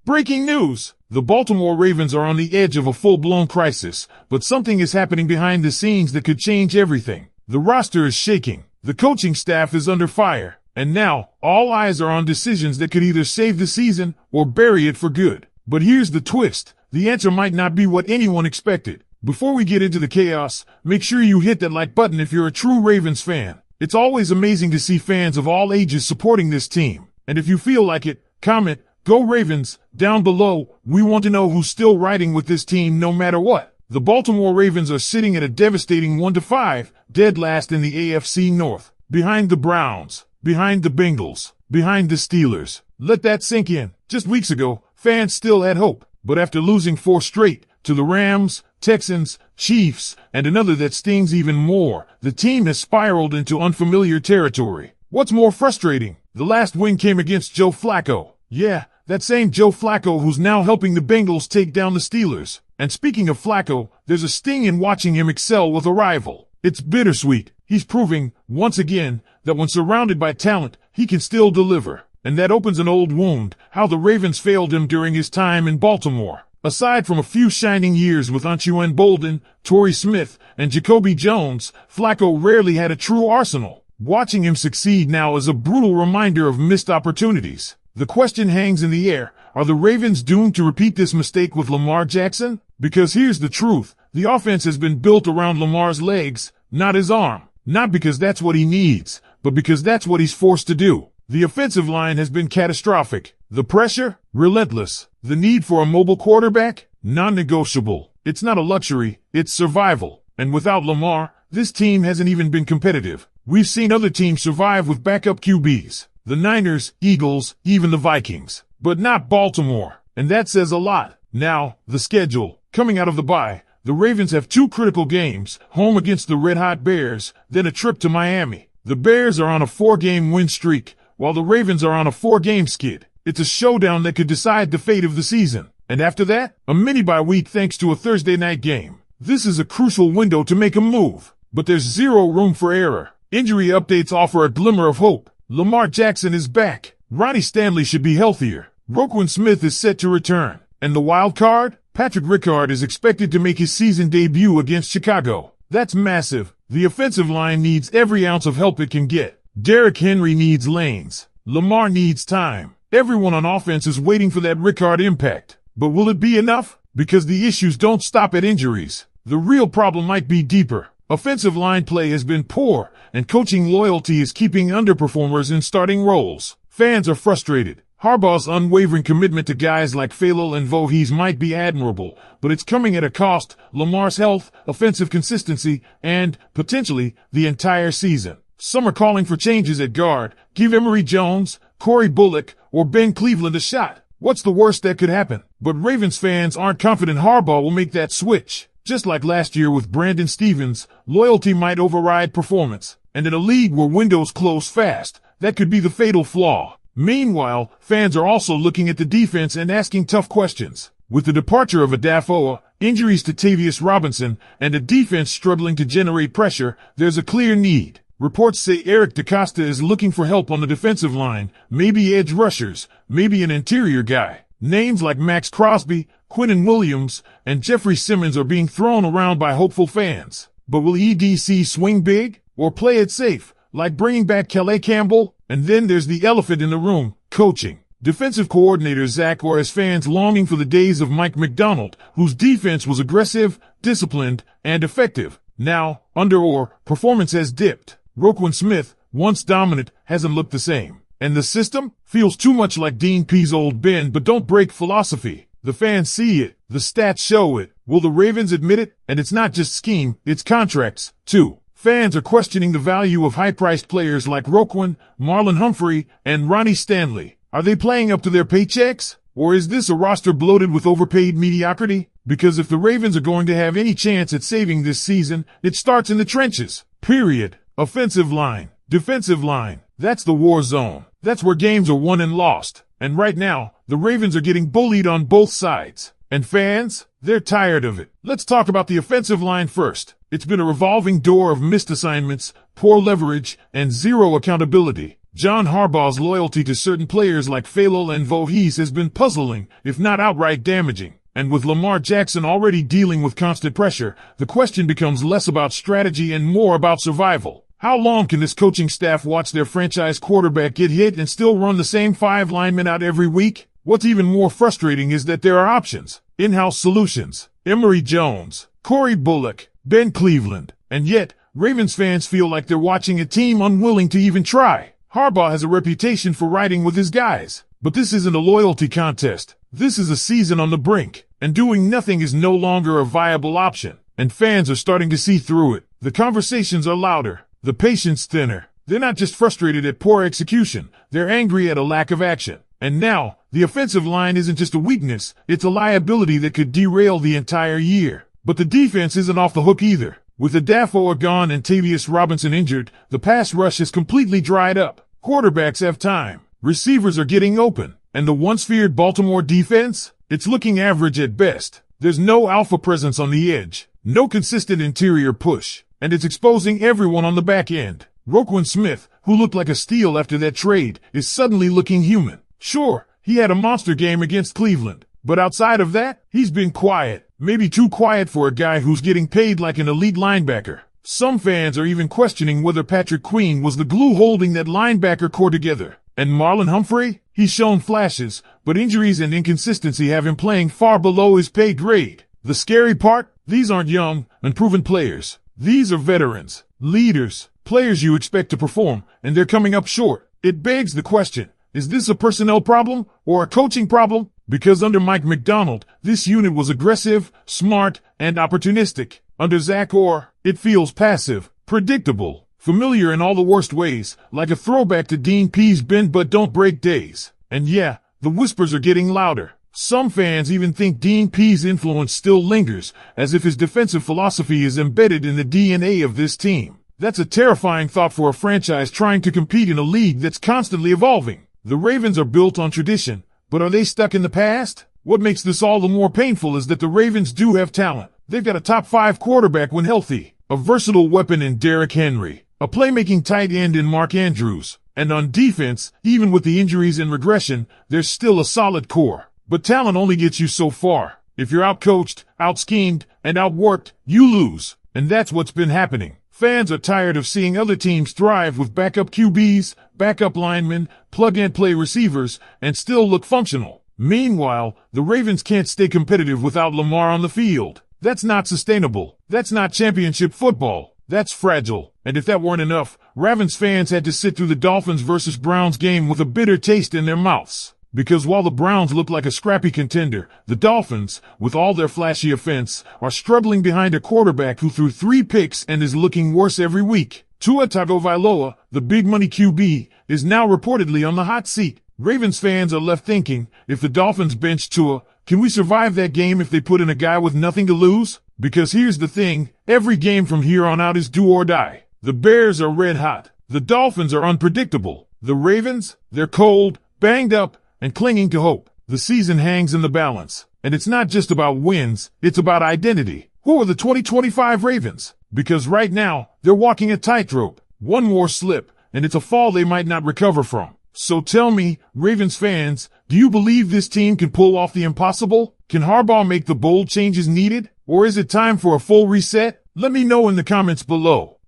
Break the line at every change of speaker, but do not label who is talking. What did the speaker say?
Breaking news! The Baltimore Ravens are on the edge of a full-blown crisis, but something is happening behind the scenes that could change everything. The roster is shaking. The coaching staff is under fire. And now, all eyes are on decisions that could either save the season or bury it for good. But here's the twist. The answer might not be what anyone expected. Before we get into the chaos, make sure you hit that like button if you're a true Ravens fan. It's always amazing to see fans of all ages supporting this team. And if you feel like it, comment, "Go Ravens," down below. We want to know who's still riding with this team no matter what. The Baltimore Ravens are sitting at a devastating 1-5, dead last in the AFC North. Behind the Browns, behind the Bengals, behind the Steelers. Let that sink in. Just weeks ago, fans still had hope. But after losing 4 straight to the Rams, Texans, Chiefs, and another that stings even more, the team has spiraled into unfamiliar territory. What's more frustrating? The last win came against Joe Flacco. Yeah, that same Joe Flacco who's now helping the Bengals take down the Steelers. And speaking of Flacco, there's a sting in watching him excel with a rival. It's bittersweet. He's proving, once again, that when surrounded by talent, he can still deliver. And that opens an old wound, how the Ravens failed him during his time in Baltimore. Aside from a few shining years with Antoine Bolden, Torrey Smith, and Jacoby Jones, Flacco rarely had a true arsenal. Watching him succeed now is a brutal reminder of missed opportunities. The question hangs in the air, are the Ravens doomed to repeat this mistake with Lamar Jackson? Because here's the truth, the offense has been built around Lamar's legs, not his arm. Not because that's what he needs, but because that's what he's forced to do. The offensive line has been catastrophic. The pressure? Relentless. The need for a mobile quarterback? Non-negotiable. It's not a luxury, it's survival. And without Lamar, this team hasn't even been competitive. We've seen other teams survive with backup QBs. The Niners, Eagles, even the Vikings. But not Baltimore. And that says a lot. Now, the schedule. Coming out of the bye, the Ravens have 2 critical games, home against the Red-Hot Bears, then a trip to Miami. The Bears are on a 4-game win streak, while the Ravens are on a 4-game skid. It's a showdown that could decide the fate of the season. And after that, a mini-bye week thanks to a Thursday night game. This is a crucial window to make a move. But there's zero room for error. Injury updates offer a glimmer of hope. Lamar Jackson is back. Ronnie Stanley should be healthier. Roquan Smith is set to return. And the wild card? Patrick Ricard is expected to make his season debut against Chicago. That's massive. The offensive line needs every ounce of help it can get. Derrick Henry needs lanes. Lamar needs time. Everyone on offense is waiting for that Ricard impact. But will it be enough? Because the issues don't stop at injuries. The real problem might be deeper. Offensive line play has been poor, and coaching loyalty is keeping underperformers in starting roles. Fans are frustrated. Harbaugh's unwavering commitment to guys like Falel and Voorhees might be admirable, but it's coming at a cost: Lamar's health, offensive consistency, and, potentially, the entire season. Some are calling for changes at guard. Give Emory Jones, Corey Bullock, or Ben Cleveland a shot. What's the worst that could happen? But Ravens fans aren't confident Harbaugh will make that switch. Just like last year with Brandon Stevens, loyalty might override performance. And in a league where windows close fast, that could be the fatal flaw. Meanwhile, fans are also looking at the defense and asking tough questions. With the departure of Adafoa, injuries to Tavius Robinson, and a defense struggling to generate pressure, there's a clear need. Reports say Eric DeCosta is looking for help on the defensive line, maybe edge rushers, maybe an interior guy. Names like Max Crosby, Quinnen Williams, and Jeffrey Simmons are being thrown around by hopeful fans. But will EDC swing big, or play it safe, like bringing back Calais Campbell? And then there's the elephant in the room, coaching. Defensive coordinator Zach Orr has fans longing for the days of Mike McDonald, whose defense was aggressive, disciplined, and effective. Now, under Orr, performance has dipped. Roquan Smith, once dominant, hasn't looked the same. And the system? Feels too much like Dean Pease' old bend but don't break philosophy. The fans see it. The stats show it. Will the Ravens admit it? And it's not just scheme, it's contracts, too. Fans are questioning the value of high-priced players like Roquan, Marlon Humphrey, and Ronnie Stanley. Are they playing up to their paychecks? Or is this a roster bloated with overpaid mediocrity? Because if the Ravens are going to have any chance at saving this season, it starts in the trenches. Period. Offensive line. Defensive line. That's the war zone. That's where games are won and lost. And right now, the Ravens are getting bullied on both sides. And fans? They're tired of it. Let's talk about the offensive line first. It's been a revolving door of missed assignments, poor leverage, and zero accountability. John Harbaugh's loyalty to certain players like Falel and Voorhees has been puzzling, if not outright damaging. And with Lamar Jackson already dealing with constant pressure, the question becomes less about strategy and more about survival. How long can this coaching staff watch their franchise quarterback get hit and still run the same 5 linemen out every week? What's even more frustrating is that there are options, in-house solutions. Emory Jones, Corey Bullock, Ben Cleveland. And yet, Ravens fans feel like they're watching a team unwilling to even try. Harbaugh has a reputation for riding with his guys. But this isn't a loyalty contest. This is a season on the brink, and doing nothing is no longer a viable option, and fans are starting to see through it. The conversations are louder, the patience thinner. They're not just frustrated at poor execution, they're angry at a lack of action. And now, the offensive line isn't just a weakness, it's a liability that could derail the entire year. But the defense isn't off the hook either. With Adafo gone and Tavius Robinson injured, the pass rush has completely dried up. Quarterbacks have time. Receivers are getting open. And the once feared Baltimore defense? It's looking average at best. There's no alpha presence on the edge. No consistent interior push. And it's exposing everyone on the back end. Roquan Smith, who looked like a steal after that trade, is suddenly looking human. Sure, he had a monster game against Cleveland. But outside of that, he's been quiet. Maybe too quiet for a guy who's getting paid like an elite linebacker. Some fans are even questioning whether Patrick Queen was the glue holding that linebacker core together. And Marlon Humphrey? He's shown flashes, but injuries and inconsistency have him playing far below his pay grade. The scary part? These aren't young, unproven players. These are veterans, leaders, players you expect to perform, and they're coming up short. It begs the question, is this a personnel problem or a coaching problem? Because under Mike McDonald, this unit was aggressive, smart, and opportunistic. Under Zach Orr, it feels passive, predictable, familiar in all the worst ways, like a throwback to Dean Pease bend but don't break days. And yeah, the whispers are getting louder. Some fans even think Dean Pease' influence still lingers, as if his defensive philosophy is embedded in the DNA of this team. That's a terrifying thought for a franchise trying to compete in a league that's constantly evolving. The Ravens are built on tradition, but are they stuck in the past? What makes this all the more painful is that the Ravens do have talent. They've got a top 5 quarterback when healthy, a versatile weapon in Derrick Henry, a playmaking tight end in Mark Andrews, and on defense, even with the injuries and regression, there's still a solid core. But talent only gets you so far. If you're outcoached, outschemed, and outworked, you lose. And that's what's been happening. Fans are tired of seeing other teams thrive with backup QBs, backup linemen, plug-and-play receivers, and still look functional. Meanwhile, the Ravens can't stay competitive without Lamar on the field. That's not sustainable. That's not championship football. That's fragile. And if that weren't enough, RAVENS fans had to sit through the Dolphins versus Browns game with a bitter taste in their mouths. Because while the Browns look like a scrappy contender, the Dolphins, with all their flashy offense, are struggling behind a quarterback who threw 3 picks and is looking worse every week. Tua Tagovailoa, the big money QB, is now reportedly on the hot seat. Ravens fans are left thinking, if the Dolphins bench Tua, can we survive that game if they put in a guy with nothing to lose? Because here's the thing, every game from here on out is do or die. The Bears are red hot. The Dolphins are unpredictable. The Ravens, they're cold, banged up, and clinging to hope. The season hangs in the balance. And it's not just about wins, it's about identity. Who are the 2025 Ravens? Because right now, they're walking a tightrope. One more slip, and it's a fall they might not recover from. So tell me, Ravens fans, do you believe this team can pull off the impossible? Can Harbaugh make the bold changes needed? Or is it time for a full reset? Let me know in the comments below.